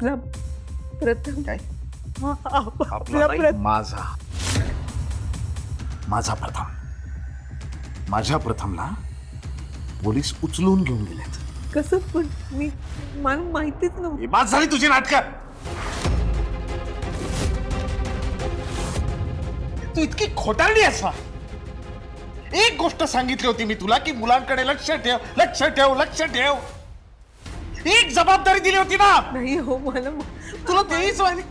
आपला प्रथम काय आपला प्रथम माझा माझा प्रथम माझ्या प्रथमला पोलीस उचलून घेऊन गेलेत. कसं पण मला माहितीच नव्हतं. ही बात झाली तुझी नाटक. तू इतकी खोटारडी असा. एक गोष्ट सांगितली होती मी तुला की मुलांकडे लक्ष ठेव लक्ष ठेव लक्ष ठेव. एक जबाबदारी दिली होती ना. नाही हो मला तुला तेच वाटली.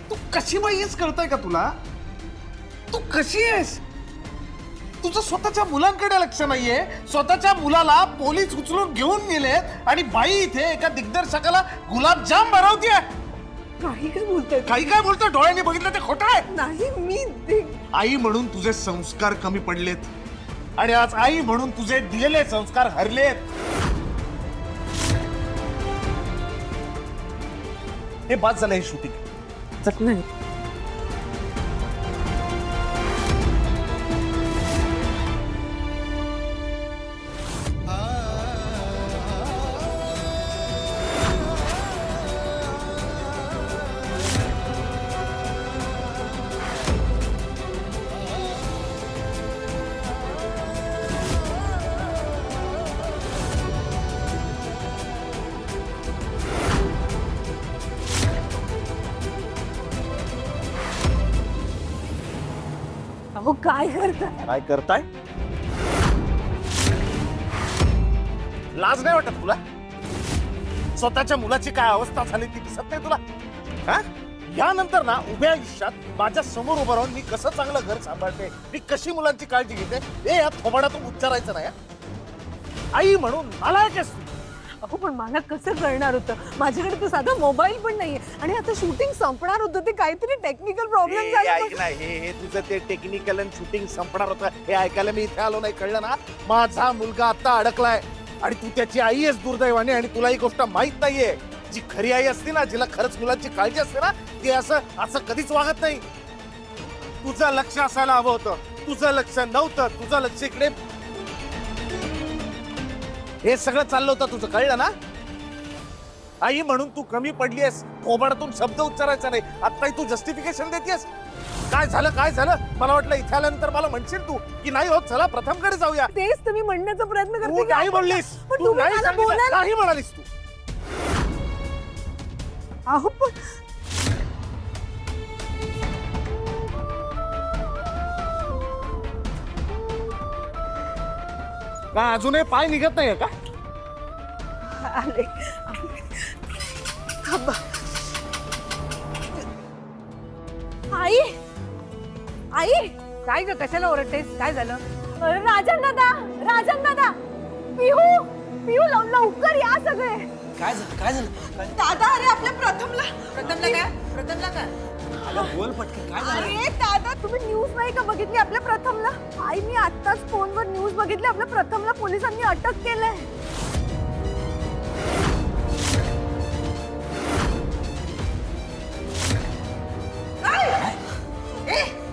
तू कशी बाई आहेस कळतंय का तुला. तू कशी आहेस. तुझं स्वतःच्या मुलांकडे लक्ष नाहीये. स्वतःच्या मुलाला पोलीस उचलून घेऊन गेले आणि बाई इथे एका दिग्दर्शकाला गुलाबजाम भरवतीये. काही काय बोलतोय. काही काय बोलतो. डोळ्यांनी बघितलं ते खोटं आहे. नाही मी आई म्हणून तुझे संस्कार कमी पडलेत आणि आज आई म्हणून तुझे दिलेले संस्कार हरलेत. हे बाद झालं हे शूटिंग. नाही अहो काय करताय. काय करताय. लाज नाही वाटत तुला. स्वतःच्या मुलाची काय अवस्था झाली ती दिसत नाही तुला. हा यानंतर ना उभ्या आयुष्यात माझ्या समोर उभं राहून मी कसं चांगलं घर सांभाळते मी कशी मुलांची काळजी घेते हे या थोबाडातून उच्चारायचं नाही. आई म्हणून मला अहो पण मला कसं कळणार होतं. माझ्याकडे तर साधा मोबाईल पण नाहीये आणि आता शूटिंग संपणार होतं. ते काहीतरी टेक्निकल प्रॉब्लेम झाला. ऐक ना हे तुझं ते टेक्निकल आणि शूटिंग संपणार होतं हे ऐकायला मी इथे आलो नाही. कळलं ना. माझा मुलगा आता अडकलाय आणि तू त्याची आई आहेस दुर्दैवाने आणि तुला ही गोष्ट माहित नाहीये. जी खरी आई असते ना जिला खरंच मुलांची काळजी असते ना ती असं कधीच वागत नाही. तुझं लक्ष असायला हवं होतं. तुझं लक्ष नव्हतं. तुझं लक्ष इकडे हे सगळं चाललं होतं तुझं. कळलं ना. आई म्हणून तू कमी पडलीयस. थोबाडातून शब्द उच्चारायचा नाही. आत्ताही तू जस्टिफिकेशन देतेस. काय झालं काय झालं. मला वाटलं इथे आल्यानंतर मला म्हणशील तू की नाही होत चला प्रथमकडे जाऊया. तेच तुम्ही म्हणण्याचा प्रयत्न तू करते. नाही बोललीस. पण तू तुम्ही नाही मला सांगितलं. बोलायला. नाही म्हणालीस तू. अहो पण का अजूनही पाय निघत नाहीये का. आले थांबा. आई आई काय ग कशाला ओरडतेस. काय झालं. राजन दादा पिहू पिहू लवकर या सगळे. काय झालं काय झालं. दादा अरे आपल्या प्रथमला काय अगं बोल पटकन काय झालं. अरे दादा तुम्ही न्यूज नाही का बघितली आपल्या प्रथमला. आई मी आत्ताच फोनवर न्यूज बघितली. आपल्या प्रथमला पोलिसांनी अटक केलंय.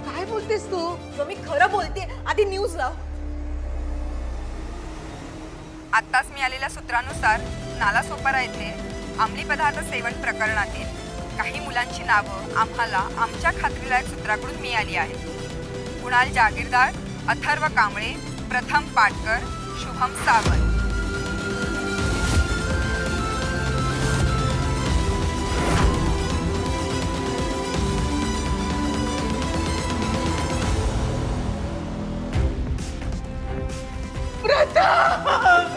काय बोलतेस तू. मी खरं बोलते. आधी न्यूज लाव. आत्ताच मिळालेल्या सूत्रानुसार नालासोपारा येथे अंमली पदार्थ सेवन प्रकरणातील काही मुलांची नावं आम्हाला आमच्या खात्रीलायक सूत्राकडून मिळाली आहेत. कुणाल जागीरदार, अथर्व कांबळे, प्रथम पाटकर, शुभम सावंत.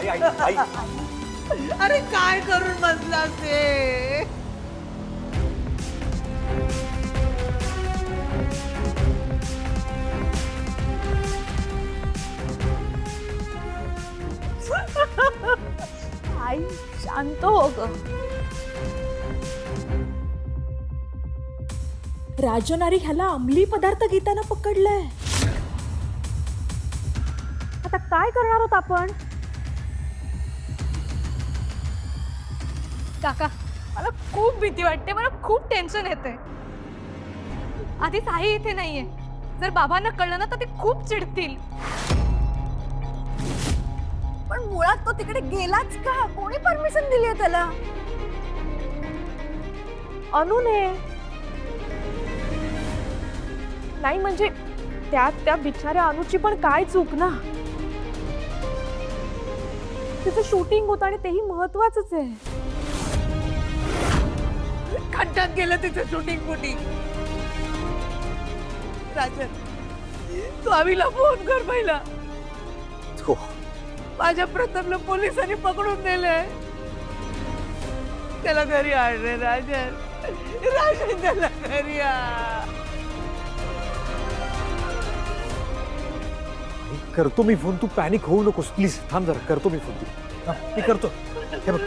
आई आई आई अरे काय करून बसला ते. आई शांत हो ग. राजनारी ह्याला अंमली पदार्थ घेताना पकडलंय. आता काय करणार आहोत आपण. काका मला खूप भीती वाटते. मला खूप टेन्शन येते. आधीच आई इथे नाहीये. जर बाबांना कळलं ना तर ते खूप चिडतील. पण मुळात तो तिकडे गेलाच का. कोणी परमिशन दिली आहे त्याला. अनुने नाही म्हणजे त्यात त्या बिचाऱ्या अनुची पण काय चूक ना. तिचं शूटिंग होतं आणि तेही महत्वाचंच आहे. खड्ड्यात गेलं तिचं शूटिंग कुठे. राजन तू आम्हीला फोन कर पहिला. हो माझ्या प्रथमला पोलिसांनी पकडून नेलंय. त्याला घरी आणले राजन. राजन त्याला घरी आण. करतो मी फोन, तू पॅनिक होऊ नकोस प्लीज. थांब जरा, करतो मी फोन. मी करतो. हे बघ,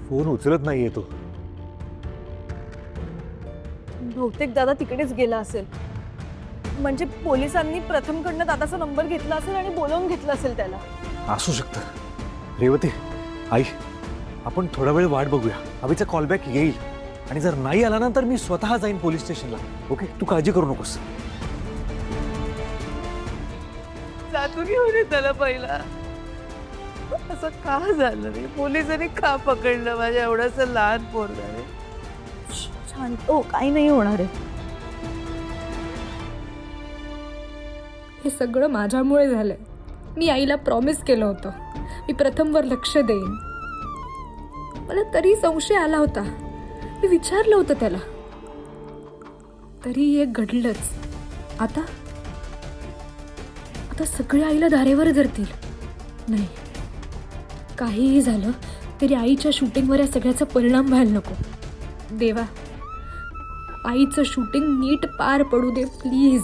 फोन उचलत नाहीये तो. बहुतेक दादा तिकडेच गेला असेल. म्हणजे पोलिसांनी प्रथमकडनं दादाचा नंबर घेतला असेल आणि बोलावून घेतला असेल त्याला. असू शकतं. रेवती, आई, आपण थोडा वेळ वाट बघूया. अभिचा कॉलबॅक येईल आणि जर नाही आला ना तर मी स्वतः जाईन पोलीस स्टेशनला. ओके, तू काळजी करू नकोस. जातून घेऊन ये त्याला पहिला. असं का झालं रे? पोलिसांनी का पकडलं माझ्या एवढंसं लहान पोरगाने? शांत हो, काही नाही होणार आहे. हे सगळं माझ्यामुळे झालंय. मी आईला प्रॉमिस केलं होतं मी प्रथमवर लक्ष देईन. मला तरी संशय आला होता. मी विचारलं होतं त्याला, तरी हे घडलंच. आता आता सगळे आईला धारेवर धरतील. नाही, काहीही झालं तरी आईच्या शूटिंगवर या सगळ्याचा परिणाम व्हायला नको. देवा, आईचं शूटिंग नीट पार पडू दे प्लीज.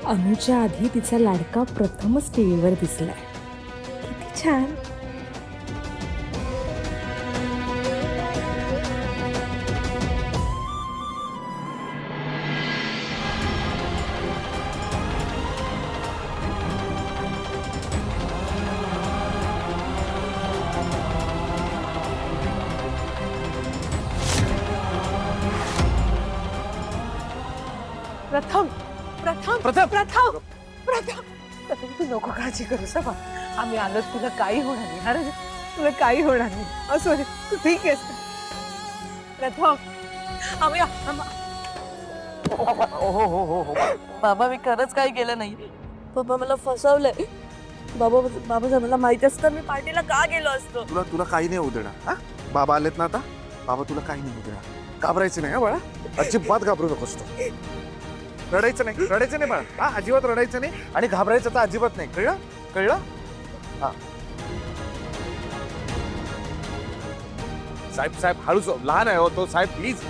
अनुच्या आधी तिचा लाडका प्रथमच टीव्हीवर दिसलाय. किती छान. प्रथम प्रथम प्रथम. प्रथम प्रथम प्रथम तू नको काळजी करूस बा. आम्ही आलो, तुला काही होणार नाही. अरे तुला काही होणार नाही. असं तू ठीक आहेस. प्रथम आम्ही बाबा मी खरंच काही केलं नाही. बाबा मला फसवलंय. बाबा बाबा मला माहिती असतं मी पार्टीला का गेलो असतो. तुला तुला काही नाही होऊ देणार. हा, बाबा आलेत ना आता. बाबा तुला काही नाही होऊ देणार. घाबरायचं नाही हा बाळा. अजिबात घाबरू नकोस तू. रडायचं नाही, रडायचं नाही बाळा. हा, अजिबात रडायचं नाही आणि घाबरायचं तर अजिबात नाही. कळलं कळलं. हा साहेब साहेब हळूच, लहान आहे हो तो साहेब, प्लीज.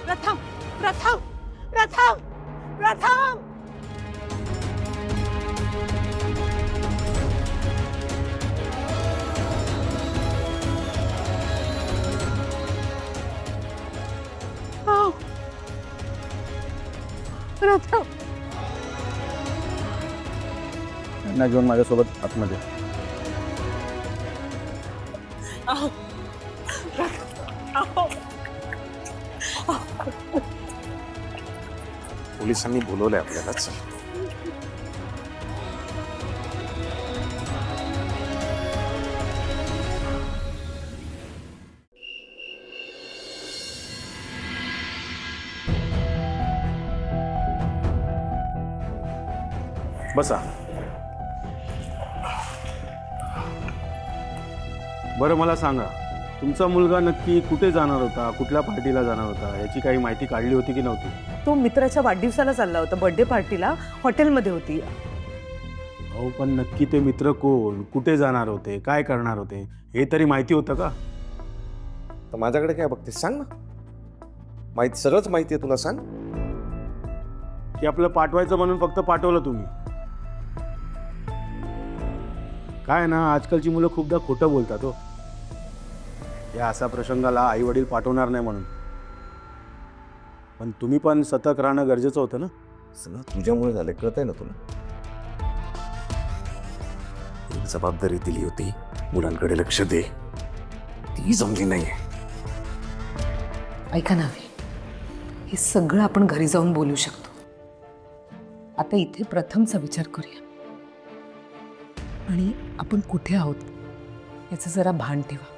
प्रथम प्रथम प्रथम प्रथम हो. प्रथम त्यांना घेऊन माझ्यासोबत आतमध्ये. अहो. अहो. पोलिसांनी बोलवलंय आपल्यालाच. बसा. बरं मला सांगा, तुमचा मुलगा नक्की कुठे जाणार होता, कुठल्या पार्टीला जाणार होता, याची काही माहिती काढली होती की नव्हती? तो मित्राच्या वाढदिवसाला चालला होता. बर्थडे पार्टीला हॉटेलमध्ये होती. हो, पण नक्की ते मित्र कोण, कुठे जाणार होते, काय करणार होते, हे तरी माहिती होतं का? तर माझ्याकडे काय बघतेस सांग ना. माहिती, सगळंच माहिती आहे तुला. सांग. की आपलं पाठवायचं म्हणून फक्त पाठवलं तुम्ही? काय ना, आजकालची मुलं खूपदा खोटं बोलतात हो. या असा प्रसंगाला आई वडील पाठवणार नाही म्हणून. पण तुम्ही पण सतर्क राहणं गरजेचं होतं ना. सगळं तुझ्यामुळे झालं, कळत आहे ना तुला. एक जबाबदारी दिली होती, मुलांकडे लक्ष दे, ती जमली नाहीये. ऐका ना, हे सगळं आपण घरी जाऊन बोलू शकतो. आता इथे प्रथमचा विचार करूया आणि आपण कुठे आहोत याचं जरा भान ठेवा.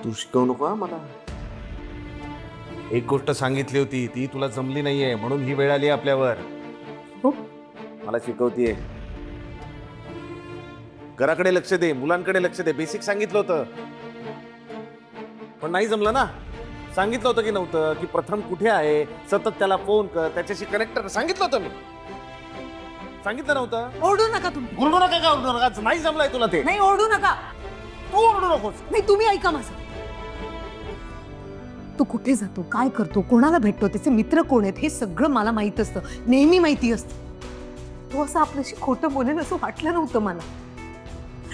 तू शिकवू नको हा मला. एक गोष्ट सांगितली होती, ती तुला जमली नाहीये म्हणून ही वेळ आली आपल्यावर. हो, मला शिकवतीये. घराकडे लक्ष दे, मुलांकडे लक्ष दे, बेसिक सांगितलं होतं. पण नाही जमलं ना. सांगितलं होतं की नव्हतं की प्रथम कुठे आहे, सतत त्याला फोन कर, त्याच्याशी कनेक्ट कर, सांगितलं होतं मी. सांगितलं नव्हतं? ओरडू नका तुम्ही. ओरडू नका का, ओरडू नका. नाही जमलंय तुला ते. नाही, ओरडू नका. तू ओरडू नकोस. नाही, तुम्ही ऐका माझं. तो कुठे जातो, काय करतो, कोणाला भेटतो, त्याचे मित्र कोण आहेत, हे सगळं मला माहित असतं, नेहमी माहिती असतं. तो असं आपल्याशी खोटं बोलेल असं वाटलं नव्हतं मला.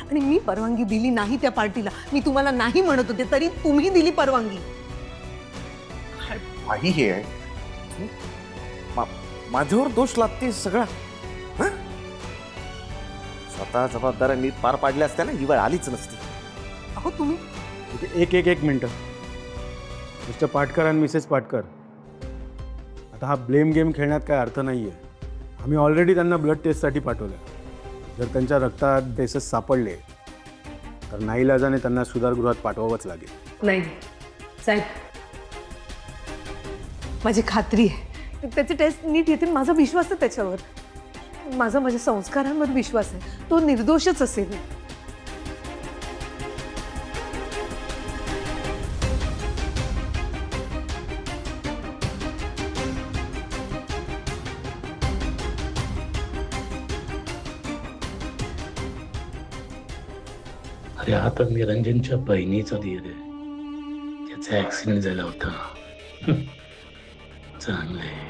आणि मी परवानगी दिली नाही त्या पार्टीला. मी तुम्हाला नाही म्हणत होते, तरी तुम्ही दिली परवानगी. काही हे आहे, माझ्यावर दोष लागते सगळा. हं? स्वतः जबाबदाऱ्या नीट पार पाडल्या असत्या ना, ही वेळ आलीच नसती. अहो तुम्ही एक मिनिट. मिस्टर पाटकर आणि मिसेस पाटकर, आता हा ब्लेम गेम खेळण्यात काय अर्थ नाही आहे. आम्ही ऑलरेडी त्यांना ब्लड टेस्टसाठी पाठवलं. जर त्यांच्या रक्तात बेसेस सापडले तर नाईलाजाने त्यांना सुधारगृहात पाठवावंच लागेल. नाही साहेब, माझी खात्री आहे त्याची टेस्ट नीट येतील. माझा विश्वास आहे त्याच्यावर. माझ्या संस्कारांवर विश्वास आहे. तो निर्दोषच असेल. अरे हा तर निरंजनच्या बहिणीचा धीर आहे. त्याचा ऍक्सिडेंट झाला होता. चांगलंय.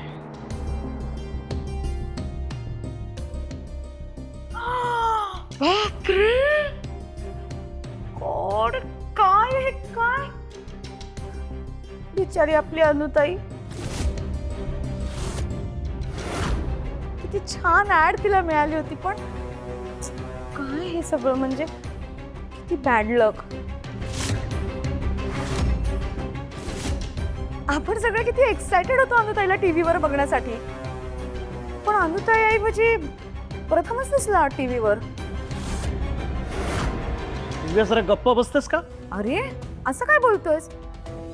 गॉड, काय हे काय? बिचारी आपली अनुताई. किती छान ऍड तिला मिळाली होती, पण काय हे सगळं, म्हणजे किती बॅड लक. आपण सगळे किती एक्साइटेड होतो अनुताईला टीव्हीवर बघण्यासाठी, पण अनुताई ऐवजी प्रथमच दिसला टीव्हीवर. जरा गप्प बसतेस का? अरे असं काय बोलतोयस?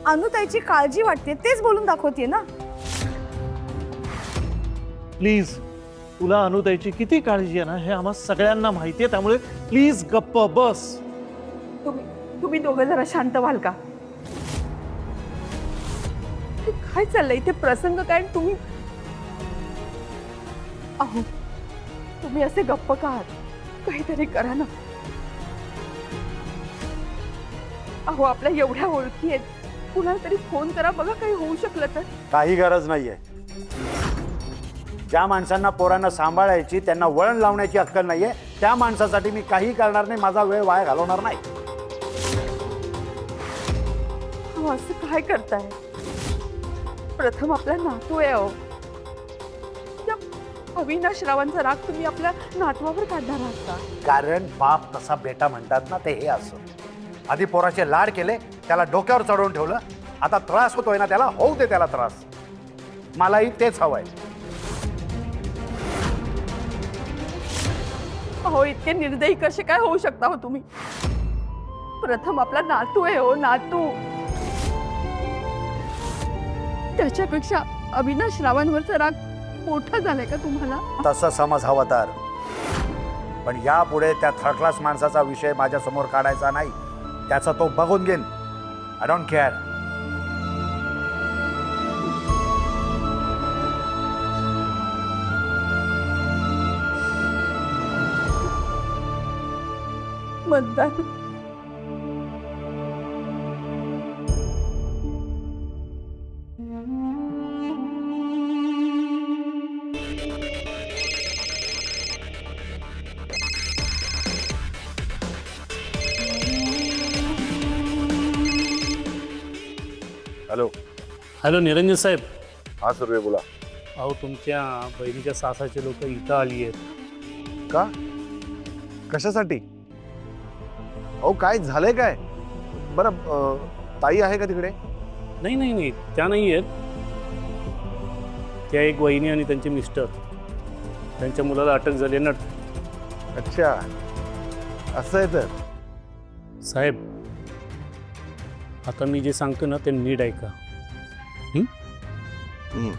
अनुताईची काळजी वाटते तेच बोलून दाखवतेय ना. प्लीज, तुला अनुताईची किती काळजी आहे ना हे आम्हा सगळ्यांना माहिती आहे, त्यामुळे प्लीज गप्प बस. तुम्ही दोघं जरा शांत व्हाल का? काय चाललंय इथे, प्रसंग काय? तुम्ही अहो, तुम्ही असे गप्प का आहात? काहीतरी करा ना. अहो, आपल्या एवढ्या ओळखी आहेत, कुणाला तरी फोन करा बघा, काही होऊ शकलं तर. काही गरज नाहीये. ज्या माणसांना पोरांना सांभाळायची, त्यांना वळण लावण्याची अक्कल नाहीये, त्या माणसासाठी मी काही करणार नाही. माझा वेळ वाया घालवणार नाही. अहो, असं काय करताय? प्रथम आपला नातू आहे. अहो, त्या अविनाश रावांचा राग तुम्ही आपल्या नातवावर काढणार आहात का? कारण बाप तसा बेटा म्हणतात ना, ते हे असं. आधी पोराचे लाड केले, त्याला डोक्यावर चढवून ठेवलं. आता त्रास होतोय ना त्याला, होऊ दे त्याला त्रास. मलाही तेच हवंय. अहो, इतके निर्दयी कसे काय होऊ शकता हो तुम्ही? प्रथम आपला नातू आहे. हो, नातू. त्याच्यापेक्षा अविनाश रावांवरचा राग मोठा झालाय का तुम्हाला? तसं समज हवं तर. पण यापुढे त्या थर्ड क्लास माणसाचा विषय माझ्या समोर काढायचा नाही. त्याचा तो बघून घेईन. I don't care. मतदान हॅलो. हॅलो निरंजन साहेब. हा सुर्वे बोला. अहो तुमच्या बहिणीच्या सासाचे लोक इथं आली आहेत. का? कशासाठी? अहो काय झालंय काय? बरं ताई आहे का तिकडे? नाही नाही नाही, त्या नाही आहेत. त्या एक वहिनी आणि त्यांचे मिस्टर, त्यांच्या मुलाला अटक झाली ना. अच्छा, असं आहे तर. साहेब आता मी जे सांगतो ना ते नीट ऐका. हम्म.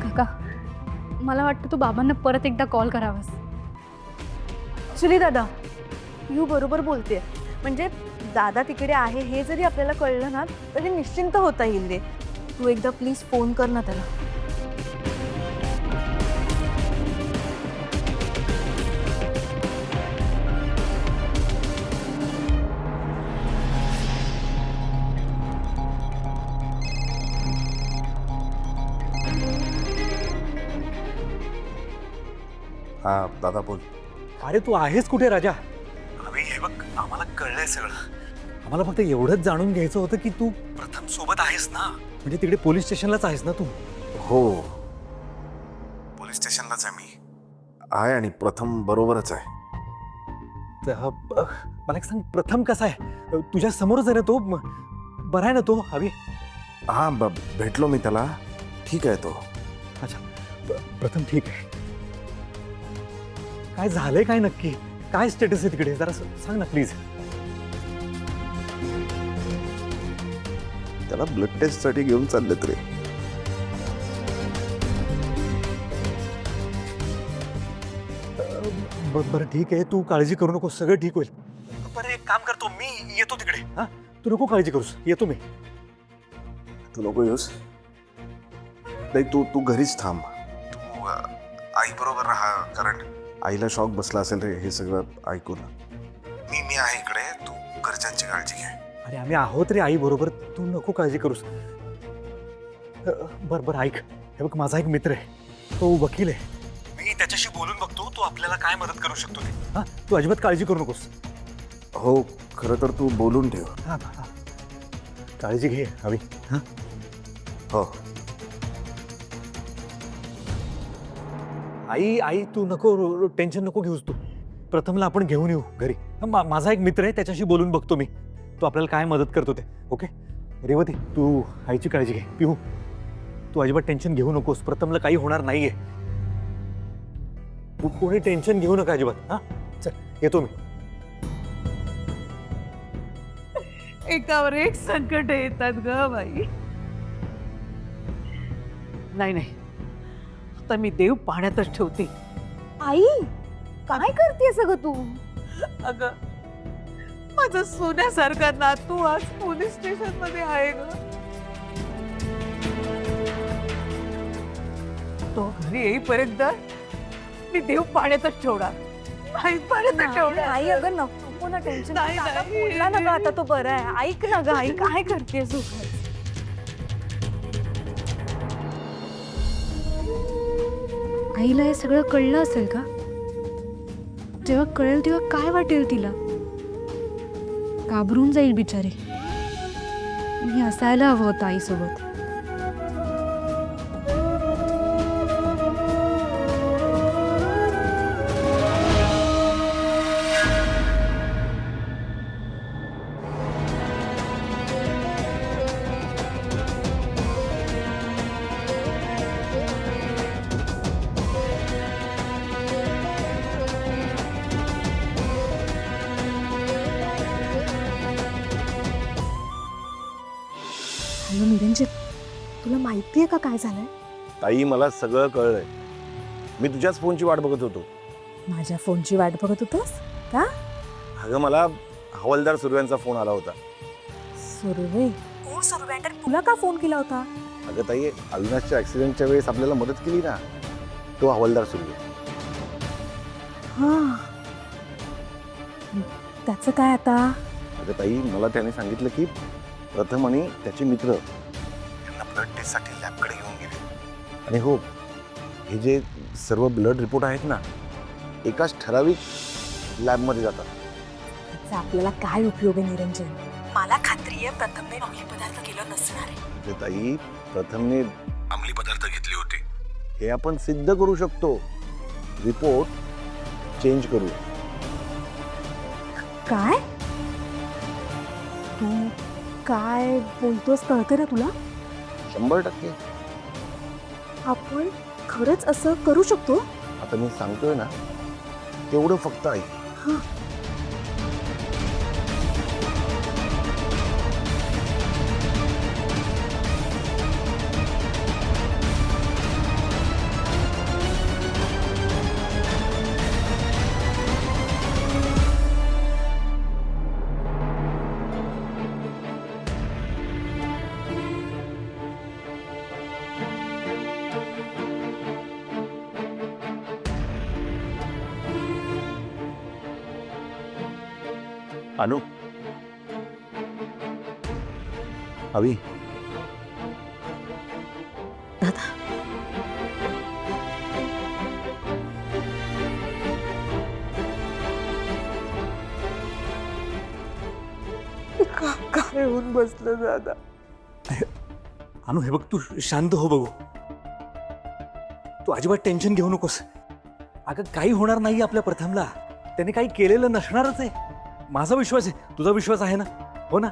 काका, मला वाटतं तू बाबांना परत एकदा कॉल करावास. ॲक्च्युली दादा यू बरोबर बोलते. म्हणजे दादा तिकडे आहे हे जरी आपल्याला कळलं ना तरी निश्चिंत होता येईल रे. तू एकदा प्लीज फोन कर ना त्याला. हा दादा बोल. अरे तू आहेस कुठे राजा? अरे हे बघ, आम्हाला कळलंय सगळं. आम्हाला फक्त एवढंच जाणून घ्यायचं होतं की तू प्रथम सोबत आहेस ना, म्हणजे तिकडे पोलीस स्टेशनलाच आहेस ना तू? हो, पोलीस स्टेशनलाच आहे मी. आहे आणि प्रथम बरोबरच आहे. मला एक सांग, प्रथम कसा आहे? तुझ्या समोरच आहे ना तो? बरा आहे ना तो? हवी. हा भेटलो मी त्याला. ठीक आहे तो. अच्छा, प्रथम ठीक आहे. काय झालंय काय नक्की? काय स्टेटस आहे तिकडे? जरा सांग ना प्लीज. त्याला ब्लड टेस्ट साठी घेऊन चाललेत रे. बरं ठीक आहे, तू काळजी करू नको, सगळं ठीक होईल. बरं एक काम करतो, मी येतो तिकडे. हा, तू नको काळजी करूस, येतो मी. तू नको येऊस. नाही तू घरीच थांब. तू आई बरोबर राहा, कारण आईला शॉक बसला असेल रे हे सगळं ऐकून. मी आहे इकडे, तू घरच्यांची काळजी घे. अरे आम्ही आहोत रे आई बरोबर, तू नको काळजी करूस. बरं ऐक, हे बघ माझा एक मित्र आहे, तो वकील आहे. मी त्याच्याशी बोलून बघतो, तू आपल्याला काय मदत करू शकतो ते. हा, तू अजिबात काळजी करू नकोस. हो, खरं तर तू बोलून ठेव. हा, काळजी घे हवी. हा, हो. आई तू नको टेन्शन नको घेऊस. तू प्रथमला आपण घेऊन येऊ घरी. माझा एक मित्र आहे, त्याच्याशी बोलून बघतो मी, तू आपल्याला काय मदत करतो ते. ओके रेवती, तू आईची काळजी घे. पिहू, तू अजिबात टेन्शन घेऊ नकोस, प्रथमला काही होणार नाहीये. तू कोणी टेन्शन घेऊ नका अजिबात. हा, चल येतो मी. एकावर एक संकट येतात ग बाई. नाही, आता मी देव पाण्यातच ठेवते. आई काय करते सगळं तू? अगं माझा सोन्यासारखा नातू आज पोलीस स्टेशन मध्ये आहे ग. तो घरी येईपर्यंत मी देव पाण्यातच ठेवणार. पाण्यातच ठेवणार. आई अगं नको ना टेन्शन. नाही. बोलला ना ग आता तो बरा आहे. ऐक ना ग आई, काय करते तू? आईला हे सगळं कळलं असेल का? जेव्हा कळेल तेव्हा काय वाटेल तिला? घाबरून जाईल बिचारी. मी असायला हवं होतं आईसोबत. हॅलो निरंजन, तुला माहिती आहे का काय झालंय? ताई मला सगळं कळलंय. मी तुझ्याच फोनची वाट बघत होतो. माझ्या फोनची वाट बघत होतास का? अगं मला हवालदार सुर्व्यांचा फोन आला होता. सुरवे? कोण सुरवे? आणि तुला का फोन केला होता? अगं ताई, अविनाशच्या ऍक्सिडेंटच्या वेळेस आपल्याला मदत केली ना, तो हवालदार सुर्वे. हा, त्याचं काय आता? अगं ताई, मला त्याने सांगितलं की प्रथम आणि त्याचे मित्र त्यांना ब्लड टेस्टसाठी लॅबकडे घेऊन गेले. आणि हो, हे जे सर्व ब्लड रिपोर्ट आहेत ना, एकाच ठराविक लॅबमध्ये जातात. त्याचा आपल्याला काय उपयोग आहे निरंजन? मला खात्री आहे प्रथमने अंमली पदार्थ केलं नसणार आहे. अगं ताई, प्रथमने अंमली पदार्थ घेतले होते हे आपण सिद्ध करू शकतो. रिपोर्ट चेंज करू. काय? तू काय बोलतोस कळतं ना तुला? 100%. आपण खरंच असं करू शकतो? आता मी सांगतोय ना, तेवढं फक्त ऐक. हा. अनु, अवी, काय होऊन बसलं दादा? अनु, हे बघ, तू शांत हो बघू. तू अजिबात टेन्शन घेऊ नकोस. अगं, काही होणार नाही आपल्या प्रथमला. त्याने काही केलेलं नसणारच आहे. माझा विश्वास आहे. तुझा विश्वास आहे ना? हो ना?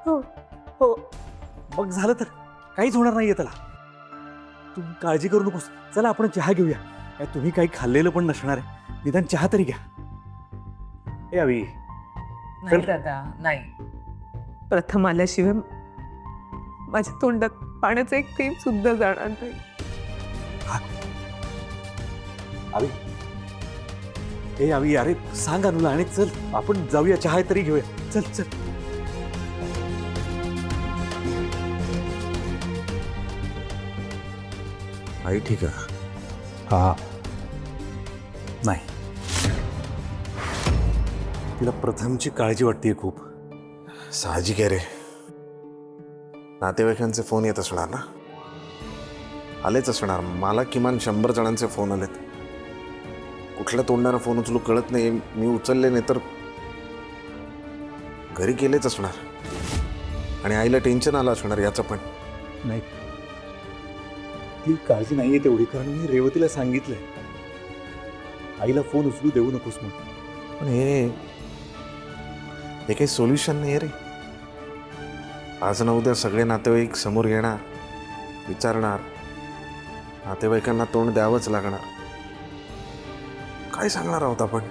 हो. हो. मग झालं तर काहीच होणार नाहीये त्याला. तू काळजी करू नकोस. चला आपण चहा घेऊया. काय तुम्ही काही खाल्लेलं पण नसणार आहे. निदान चहा तरी घ्या. ए अवी, नाही दादा, नाही. प्रथम आल्याशिवाय माझ्या तोंडात पाण्याचं एक थेंब सुद्धा जाणार नाही. अवी, ए अवी, अरे सांग अनुला आणि चल आपण जाऊया, चहा तरी घेऊया. चल चल. आई ठीक आहे. हा, नाही, तिला प्रथमची काळजी वाटते खूप. साहजिक आहे रे. नातेवाईकांचे फोन येत असणार ना, आलेच असणार. मला किमान 100 जणांचे फोन आलेत. कुठल्या तोंडानं फोन उचलू कळत नाही. मी उचलले नाही तर घरी केलेच असणार. आणि आईला टेन्शन आलं असणार याचं पण. नाही, ती काळजी नाहीये तेवढी, कारण मी रेवतीला सांगितलंय आईला फोन उचलू देऊ नकोस म्हणून. पण हे काही सोल्युशन नाही रे. आज ना उद्या सगळे नातेवाईक समोर येणार, विचारणार. नातेवाईकांना तोंड द्यावंच लागणार. काय सांगणार आहोत आपण?